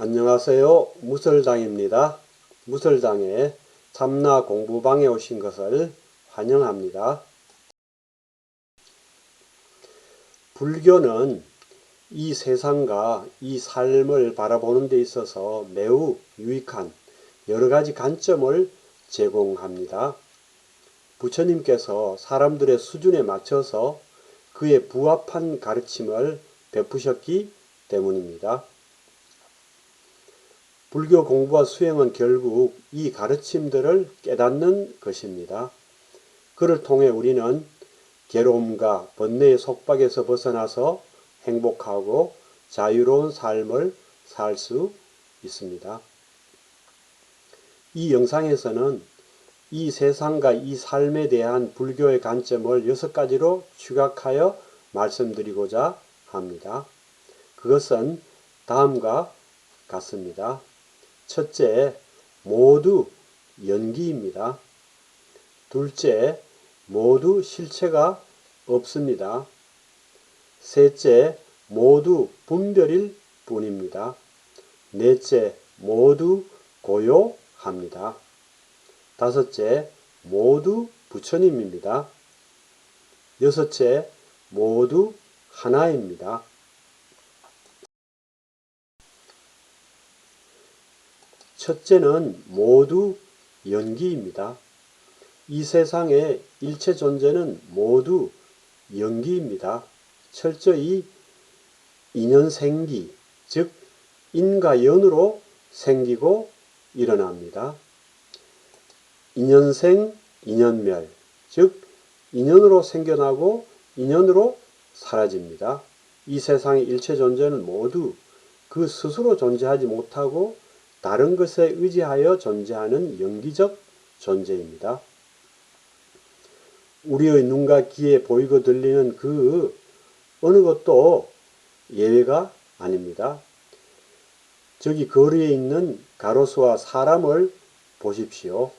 안녕하세요. 무설당입니다. 무설당의 참나 공부방에 오신 것을 환영합니다. 불교는 이 세상과 이 삶을 바라보는 데 있어서 매우 유익한 여러 가지 관점을 제공합니다. 부처님께서 사람들의 수준에 맞춰서 그에 부합한 가르침을 베푸셨기 때문입니다. 불교 공부와 수행은 결국 이 가르침들을 깨닫는 것입니다. 그를 통해 우리는 괴로움과 번뇌의 속박에서 벗어나서 행복하고 자유로운 삶을 살 수 있습니다. 이 영상에서는 이 세상과 이 삶에 대한 불교의 관점을 6가지로 추각하여 말씀드리고자 합니다. 그것은 다음과 같습니다. 첫째, 모두 연기입니다. 둘째, 모두 실체가 없습니다. 셋째, 모두 분별일 뿐입니다. 넷째, 모두 고요합니다. 다섯째, 모두 부처님입니다. 여섯째, 모두 하나입니다. 첫째는 모두 연기입니다. 이 세상의 일체 존재는 모두 연기입니다. 철저히 인연생기, 즉 인과 연으로 생기고 일어납니다. 인연생, 인연멸, 즉 인연으로 생겨나고 인연으로 사라집니다. 이 세상의 일체 존재는 모두 그 스스로 존재하지 못하고 다른 것에 의지하여 존재하는 영기적 존재입니다. 우리의 눈과 귀에 보이고 들리는 그 어느 것도 예외가 아닙니다. 저기 거리에 있는 가로수와 사람을 보십시오.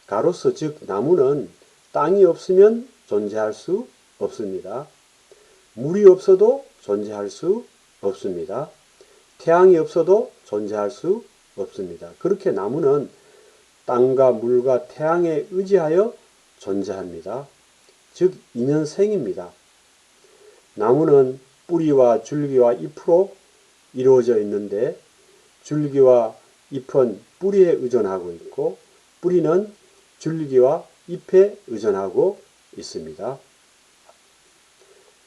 가로수 즉 나무는 땅이 없으면 존재할 수 없습니다. 물이 없어도 존재할 수 없습니다. 태양이 없어도 존재할 수 없습니다. 그렇게 나무는 땅과 물과 태양에 의지하여 존재합니다. 즉 인연생입니다. 나무는 뿌리와 줄기와 잎으로 이루어져 있는데 줄기와 잎은 뿌리에 의존하고 있고 뿌리는 줄기와 잎에 의존하고 있습니다.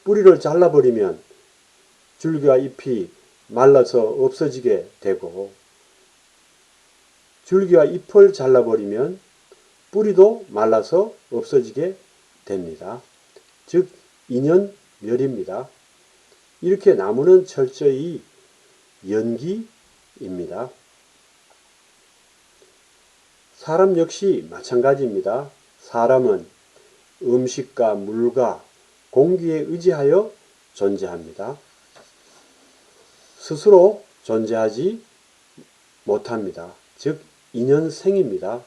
뿌리를 잘라버리면 줄기와 잎이 말라서 없어지게 되고 줄기와 잎을 잘라버리면 뿌리도 말라서 없어지게 됩니다. 즉 인연멸입니다. 이렇게 나무는 철저히 연기입니다. 사람 역시 마찬가지입니다. 사람은 음식과 물과 공기에 의지하여 존재합니다. 스스로 존재하지 못합니다. 즉 인연생입니다.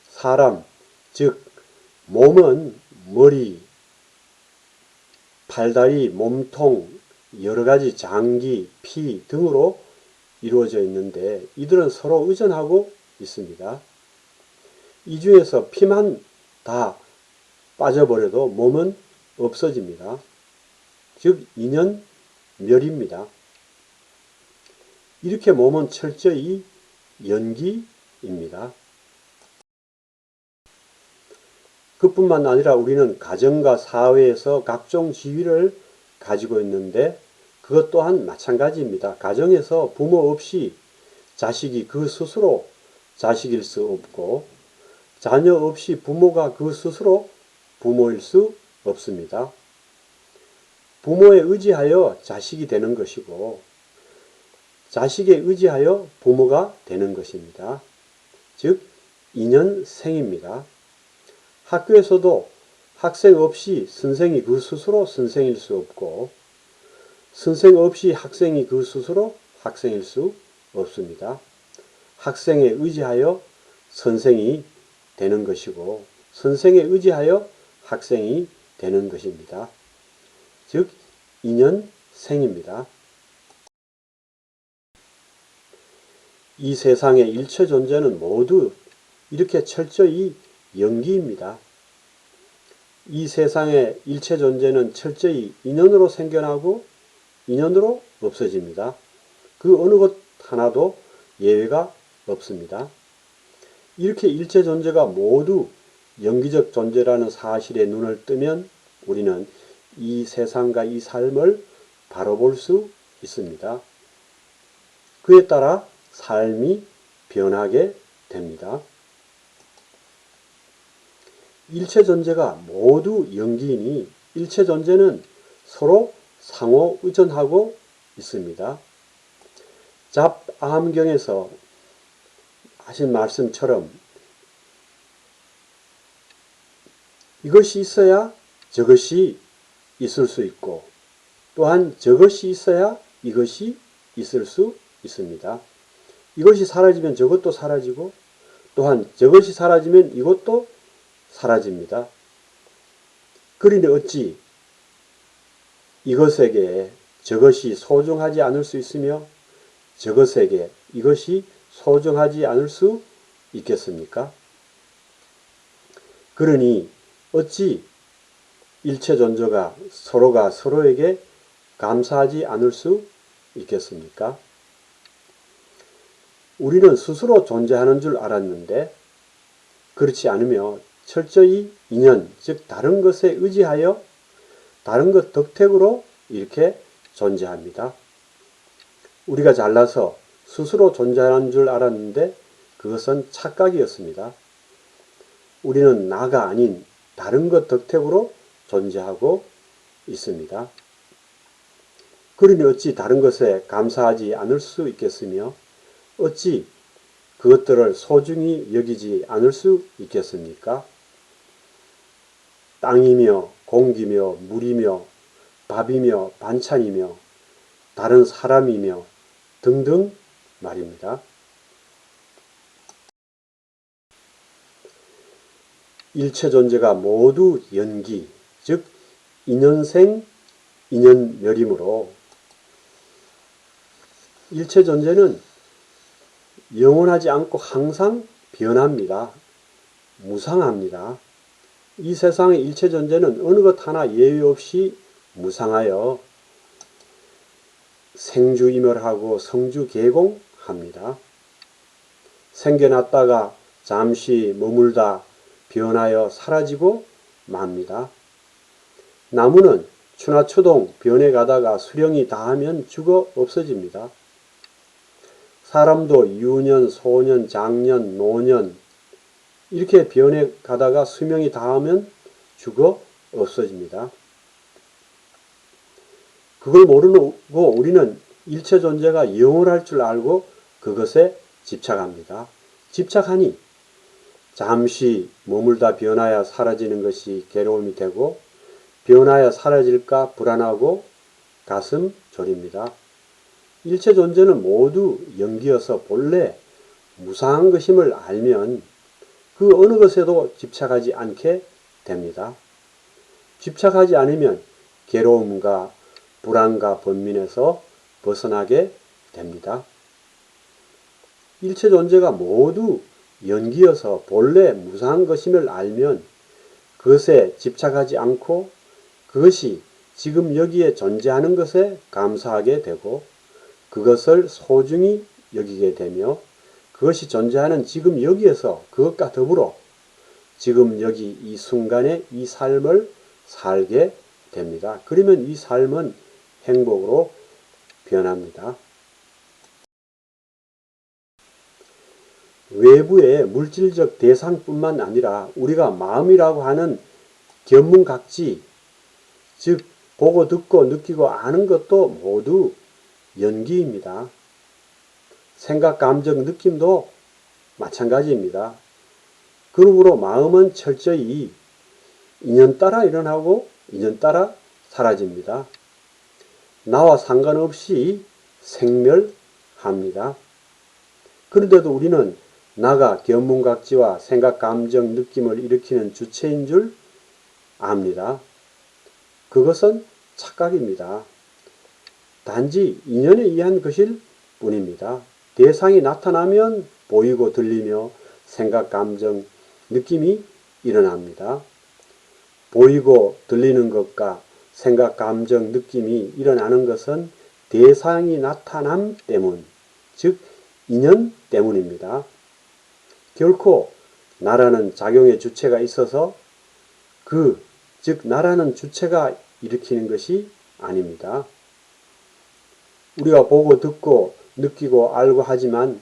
사람, 즉 몸은 머리, 팔다리, 몸통, 여러가지 장기, 피 등으로 이루어져 있는데 이들은 서로 의존하고 있습니다. 이 중에서 피만 다 빠져버려도 몸은 없어집니다. 즉 인연멸입니다. 이렇게 몸은 철저히 연기입니다. 그뿐만 아니라 우리는 가정과 사회에서 각종 지위를 가지고 있는데 그것 또한 마찬가지입니다. 가정에서 부모 없이 자식이 그 스스로 자식일 수 없고 자녀 없이 부모가 그 스스로 부모일 수 없습니다. 부모에 의지하여 자식이 되는 것이고 자식에 의지하여 부모가 되는 것입니다. 즉 인연생입니다. 학교에서도 학생 없이 선생이 그 스스로 선생일 수 없고 선생 없이 학생이 그 스스로 학생일 수 없습니다. 학생에 의지하여 선생이 되는 것이고 선생에 의지하여 학생이 되는 것입니다. 즉 인연생입니다. 이 세상의 일체 존재는 모두 이렇게 철저히 연기입니다. 이 세상의 일체 존재는 철저히 인연으로 생겨나고 인연으로 없어집니다. 그 어느 것 하나도 예외가 없습니다. 이렇게 일체 존재가 모두 연기적 존재라는 사실에 눈을 뜨면 우리는 이 세상과 이 삶을 바로 볼 수 있습니다. 그에 따라 삶이 변하게 됩니다. 일체 존재가 모두 연기이니 일체 존재는 서로 상호 의존하고 있습니다. 잡암경에서 하신 말씀처럼 이것이 있어야 저것이 있을 수 있고 또한 저것이 있어야 이것이 있을 수 있습니다. 이것이 사라지면 저것도 사라지고 또한 저것이 사라지면 이것도 사라집니다. 그러니 어찌 이것에게 저것이 소중하지 않을 수 있으며 저것에게 이것이 소중하지 않을 수 있겠습니까? 그러니 어찌 일체 존재가 서로가 서로에게 감사하지 않을 수 있겠습니까? 우리는 스스로 존재하는 줄 알았는데 그렇지 않으며 철저히 인연, 즉 다른 것에 의지하여 다른 것 덕택으로 이렇게 존재합니다. 우리가 잘나서 스스로 존재하는 줄 알았는데 그것은 착각이었습니다. 우리는 나가 아닌 다른 것 덕택으로 존재하고 있습니다. 그러니 어찌 다른 것에 감사하지 않을 수 있겠으며 어찌 그것들을 소중히 여기지 않을 수 있겠습니까? 땅이며 공기며 물이며 밥이며 반찬이며 다른 사람이며 등등 말입니다. 일체 존재가 모두 연기, 즉 인연생, 인연멸이므로 일체 존재는 영원하지 않고 항상 변합니다. 무상합니다. 이 세상의 일체 존재는 어느 것 하나 예외 없이 무상하여 생주이멸하고 성주개공합니다. 생겨났다가 잠시 머물다 변하여 사라지고 맙니다. 나무는 추나추동 변해가다가 수령이 다하면 죽어 없어집니다. 사람도 유년, 소년, 장년, 노년 이렇게 변해가다가 수명이 다하면 죽어 없어집니다. 그걸 모르고 우리는 일체 존재가 영원할 줄 알고 그것에 집착합니다. 집착하니 잠시 머물다 변하여 사라지는 것이 괴로움이 되고 변하여 사라질까 불안하고 가슴 졸입니다. 일체 존재는 모두 연기여서 본래 무상한 것임을 알면 그 어느 것에도 집착하지 않게 됩니다. 집착하지 않으면 괴로움과 불안과 번민에서 벗어나게 됩니다. 일체 존재가 모두 연기여서 본래 무상한 것임을 알면 그것에 집착하지 않고 그것이 지금 여기에 존재하는 것에 감사하게 되고 그것을 소중히 여기게 되며 그것이 존재하는 지금 여기에서 그것과 더불어 지금 여기 이 순간에 이 삶을 살게 됩니다. 그러면 이 삶은 행복으로 변합니다. 외부의 물질적 대상뿐만 아니라 우리가 마음이라고 하는 견문각지, 즉 보고 듣고 느끼고 아는 것도 모두 연기입니다. 생각, 감정, 느낌도 마찬가지입니다. 그러므로 마음은 철저히 인연 따라 일어나고 인연 따라 사라집니다. 나와 상관없이 생멸합니다. 그런데도 우리는 나가 견문각지와 생각, 감정, 느낌을 일으키는 주체인 줄 압니다. 그것은 착각입니다. 단지 인연에 의한 것일 뿐입니다. 대상이 나타나면 보이고 들리며 생각, 감정, 느낌이 일어납니다. 보이고 들리는 것과 생각, 감정, 느낌이 일어나는 것은 대상이 나타남 때문, 즉 인연 때문입니다. 결코 나라는 작용의 주체가 있어서 즉 나라는 주체가 일으키는 것이 아닙니다. 우리가 보고 듣고 느끼고 알고 하지만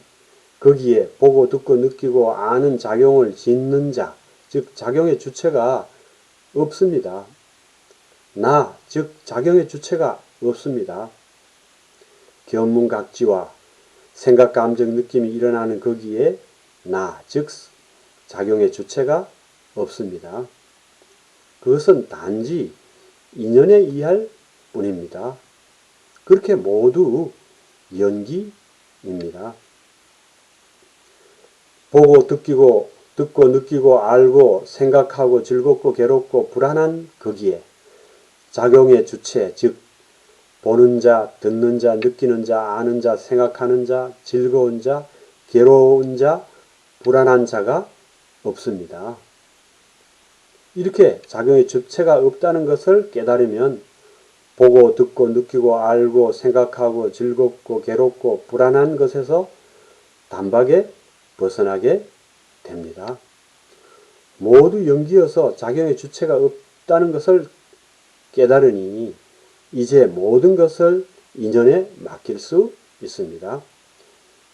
거기에 보고 듣고 느끼고 아는 작용을 짓는 자, 즉 작용의 주체가 없습니다. 즉 작용의 주체가 없습니다. 견문각지와 생각, 감정, 느낌이 일어나는 거기에 즉 작용의 주체가 없습니다. 그것은 단지 인연에 의할 뿐입니다. 그렇게 모두 연기입니다. 보고 듣고 느끼고 알고 생각하고 즐겁고 괴롭고 불안한 거기에 작용의 주체, 즉 보는 자, 듣는 자, 느끼는 자, 아는 자, 생각하는 자, 즐거운 자, 괴로운 자, 불안한 자가 없습니다. 이렇게 작용의 주체가 없다는 것을 깨달으면 보고 듣고 느끼고 알고 생각하고 즐겁고 괴롭고 불안한 것에서 단박에 벗어나게 됩니다. 모두 연기여서 작용의 주체가 없다는 것을 깨달으니 이제 모든 것을 인연에 맡길 수 있습니다.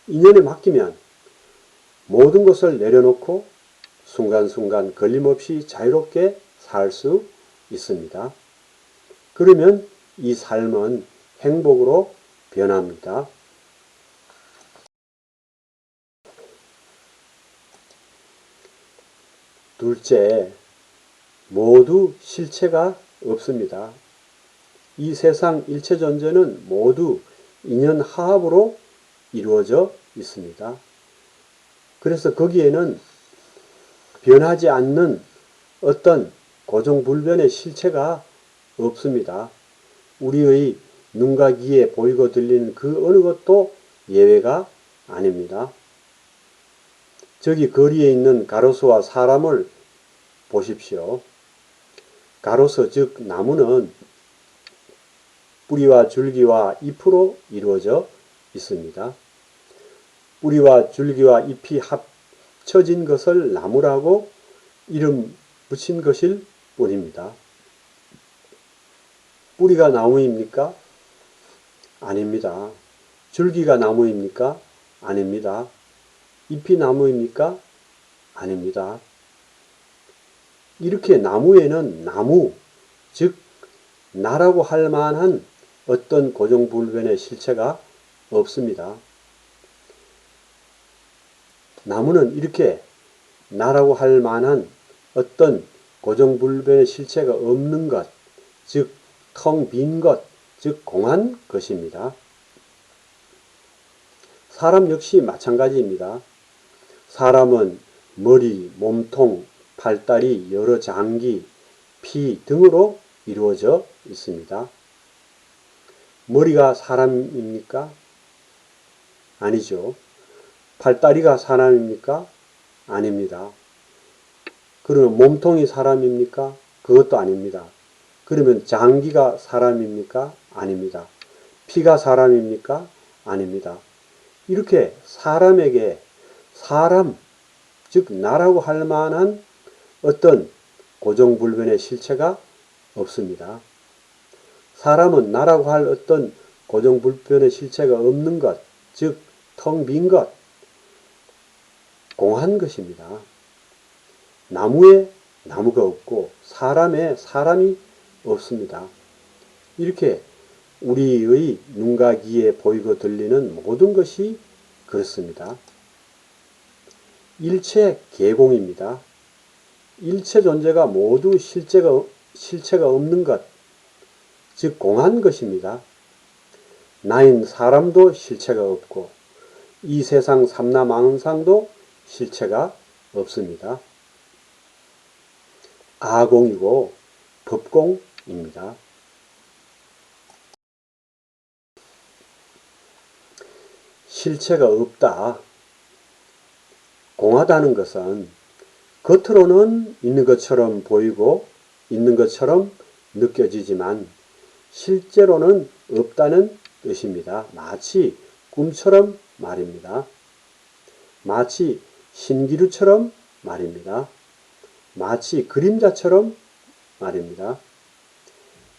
인연에 맡기면 모든 것을 내려놓고 순간순간 걸림없이 자유롭게 살 수 있습니다. 그러면 이 삶은 행복으로 변합니다. 둘째, 모두 실체가 없습니다. 이 세상 일체 존재는 모두 인연하합으로 이루어져 있습니다. 그래서 거기에는 변하지 않는 어떤 고정불변의 실체가 없습니다. 우리의 눈과 귀에 보이고 들리는 그 어느 것도 예외가 아닙니다. 저기 거리에 있는 가로수와 사람을 보십시오. 가로수 즉 나무는 뿌리와 줄기와 잎으로 이루어져 있습니다. 뿌리와 줄기와 잎이 합쳐진 것을 나무라고 이름 붙인 것일 뿐입니다. 뿌리가 나무입니까? 아닙니다. 줄기가 나무입니까? 아닙니다. 잎이 나무입니까? 아닙니다. 이렇게 나무에는 나무, 즉 나라고 할 만한 어떤 고정불변의 실체가 없습니다. 나무는 이렇게 나라고 할 만한 어떤 고정불변의 실체가 없는 것, 즉 텅 빈 것, 즉 공한 것입니다. 사람 역시 마찬가지입니다. 사람은 머리, 몸통, 팔다리, 여러 장기, 피 등으로 이루어져 있습니다. 머리가 사람입니까? 아니죠. 팔다리가 사람입니까? 아닙니다. 그러면 몸통이 사람입니까? 그것도 아닙니다. 그러면 장기가 사람입니까? 아닙니다. 피가 사람입니까? 아닙니다. 이렇게 사람에게 사람, 즉 나라고 할 만한 어떤 고정불변의 실체가 없습니다. 사람은 나라고 할 어떤 고정불변의 실체가 없는 것, 즉 텅 빈 것, 공한 것입니다. 나무에 나무가 없고 사람에 사람이 없습니다. 이렇게 우리의 눈과 귀에 보이고 들리는 모든 것이 그렇습니다. 일체 개공입니다. 일체 존재가 모두 실체가 없는 것, 즉 공한 것입니다. 나인 사람도 실체가 없고 이 세상 삼라망상도 실체가 없습니다. 아공이고 법공입니다. 실체가 없다. 공하다는 것은 겉으로는 있는 것처럼 보이고 있는 것처럼 느껴지지만 실제로는 없다는 뜻입니다. 마치 꿈처럼 말입니다. 마치 신기루처럼 말입니다. 마치 그림자처럼 말입니다.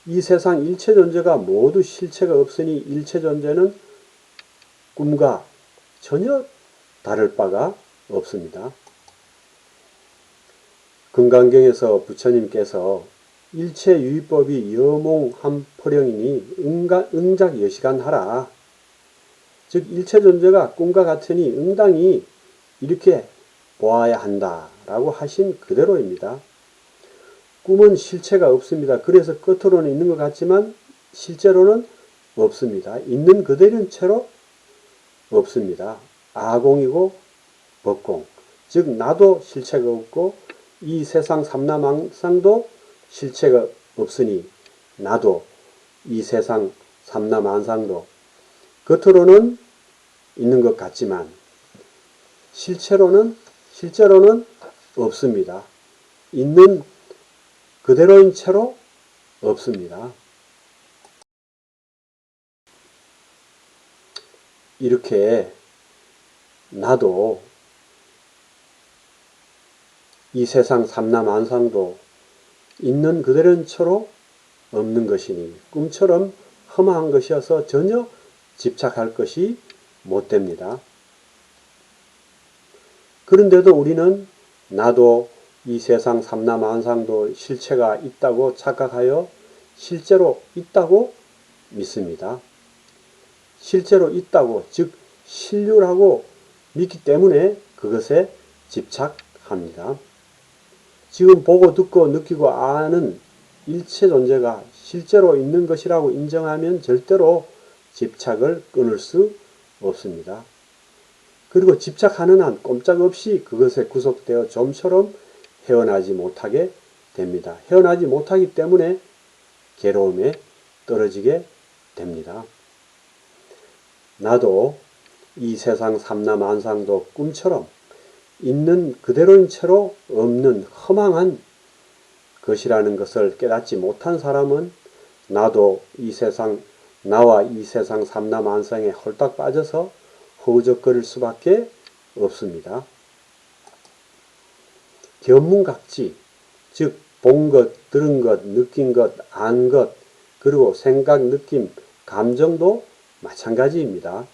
이 세상 일체 존재가 모두 실체가 없으니 일체 존재는 꿈과 전혀 다를 바가 없습니다. 금강경에서 부처님께서 일체유의법이 여몽함포령이니 응작여시간하라. 즉 일체 존재가 꿈과 같으니 응당히 이렇게 보아야 한다라고 하신 그대로입니다. 꿈은 실체가 없습니다. 그래서 겉으로는 있는 것 같지만 실제로는 없습니다. 있는 그대로인 채로 없습니다. 아공이고 법공, 즉 나도 실체가 없고 이 세상 삼라만상도 실체가 없으니 나도 이 세상 삼라만상도 겉으로는 있는 것 같지만 실제로는 없습니다. 있는 그대로인 채로 없습니다. 이렇게 나도 이 세상 삼라만상도 있는 그대로인 채로 없는 것이니 꿈처럼 허망한 것이어서 전혀 집착할 것이 못 됩니다. 그런데도 우리는 나도 이 세상 삼라만상도 실체가 있다고 착각하여 실제로 있다고 믿습니다. 실제로 있다고, 즉 실류라고 믿기 때문에 그것에 집착합니다. 지금 보고 듣고 느끼고 아는 일체 존재가 실제로 있는 것이라고 인정하면 절대로 집착을 끊을 수 없습니다. 그리고 집착하는 한 꼼짝없이 그것에 구속되어 좀처럼 헤어나지 못하게 됩니다. 헤어나지 못하기 때문에 괴로움에 떨어지게 됩니다. 나도 이 세상 삼라만상도 꿈처럼 있는 그대로인 채로 없는 허망한 것이라는 것을 깨닫지 못한 사람은 나도 이 세상, 나와 이 세상 삼라만상에 홀딱 빠져서 허우적거릴 수밖에 없습니다. 견문각지, 즉 본 것, 들은 것, 느낀 것, 안 것, 그리고 생각, 느낌, 감정도 마찬가지입니다.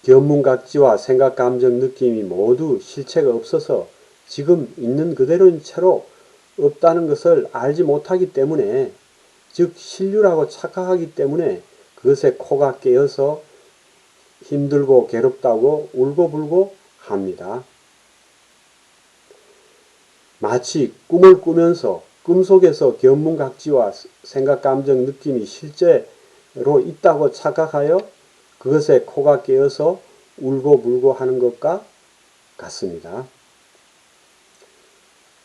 견문각지와 생각, 감정, 느낌이 모두 실체가 없어서 지금 있는 그대로인 채로 없다는 것을 알지 못하기 때문에, 즉 실류라고 착각하기 때문에 그것에 코가 깨어서 힘들고 괴롭다고 울고불고 합니다. 마치 꿈을 꾸면서 꿈속에서 견문각지와 생각, 감정, 느낌이 실제로 있다고 착각하여 그것에 코가 깨어서 울고불고 하는 것과 같습니다.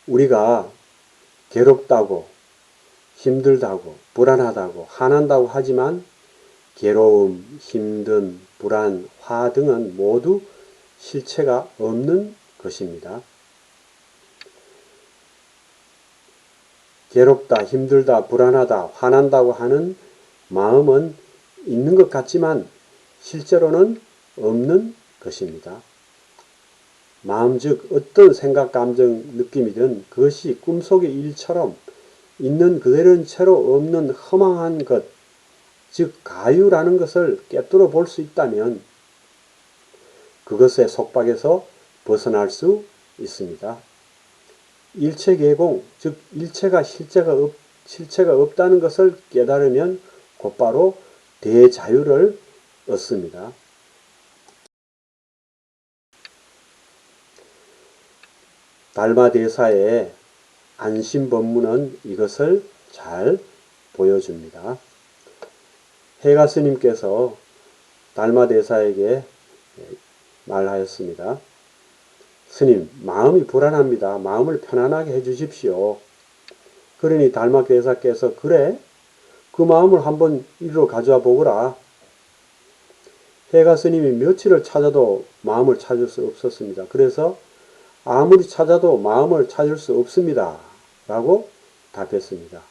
우리가 괴롭다고, 힘들다고, 불안하다고, 화난다고 하지만 괴로움, 힘든, 불안, 화 등은 모두 실체가 없는 것입니다. 괴롭다, 힘들다, 불안하다, 화난다고 하는 마음은 있는 것 같지만 실제로는 없는 것입니다. 마음 즉 어떤 생각, 감정, 느낌이든 그것이 꿈속의 일처럼 있는 그대로인 채로 없는 허망한 것, 즉 가유라는 것을 꿰뚫어 볼 수 있다면 그것의 속박에서 벗어날 수 있습니다. 일체계공, 즉 일체가 실체가 없다는 것을 깨달으면 곧바로 대자유를 얻습니다. 달마대사의 안심법문은 이것을 잘 보여줍니다. 해가 스님께서 달마대사에게 말하였습니다. 스님, 마음이 불안합니다. 마음을 편안하게 해주십시오. 그러니 달마대사께서 그래? 그 마음을 한번 이리로 가져와 보거라. 해가 스님이 며칠을 찾아도 마음을 찾을 수 없었습니다. 그래서 아무리 찾아도 마음을 찾을 수 없습니다. 라고 답했습니다.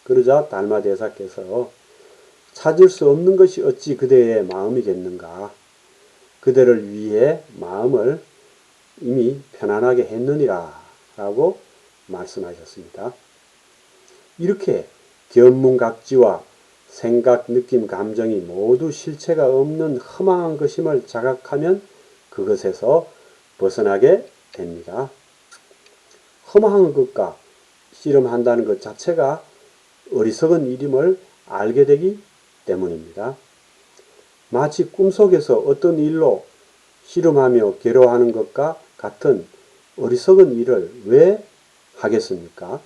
그러자 달마대사께서 찾을 수 없는 것이 어찌 그대의 마음이겠는가? 그대를 위해 마음을 이미 편안하게 했느니라 라고 말씀하셨습니다. 이렇게 견문각지와 생각, 느낌, 감정이 모두 실체가 없는 허망한 것임을 자각하면 그것에서 벗어나게 됩니다. 허망한 것과 씨름한다는 것 자체가 어리석은 일임을 알게 되기 때문입니다. 마치 꿈속에서 어떤 일로 씨름하며 괴로워하는 것과 같은 어리석은 일을 왜 하겠습니까?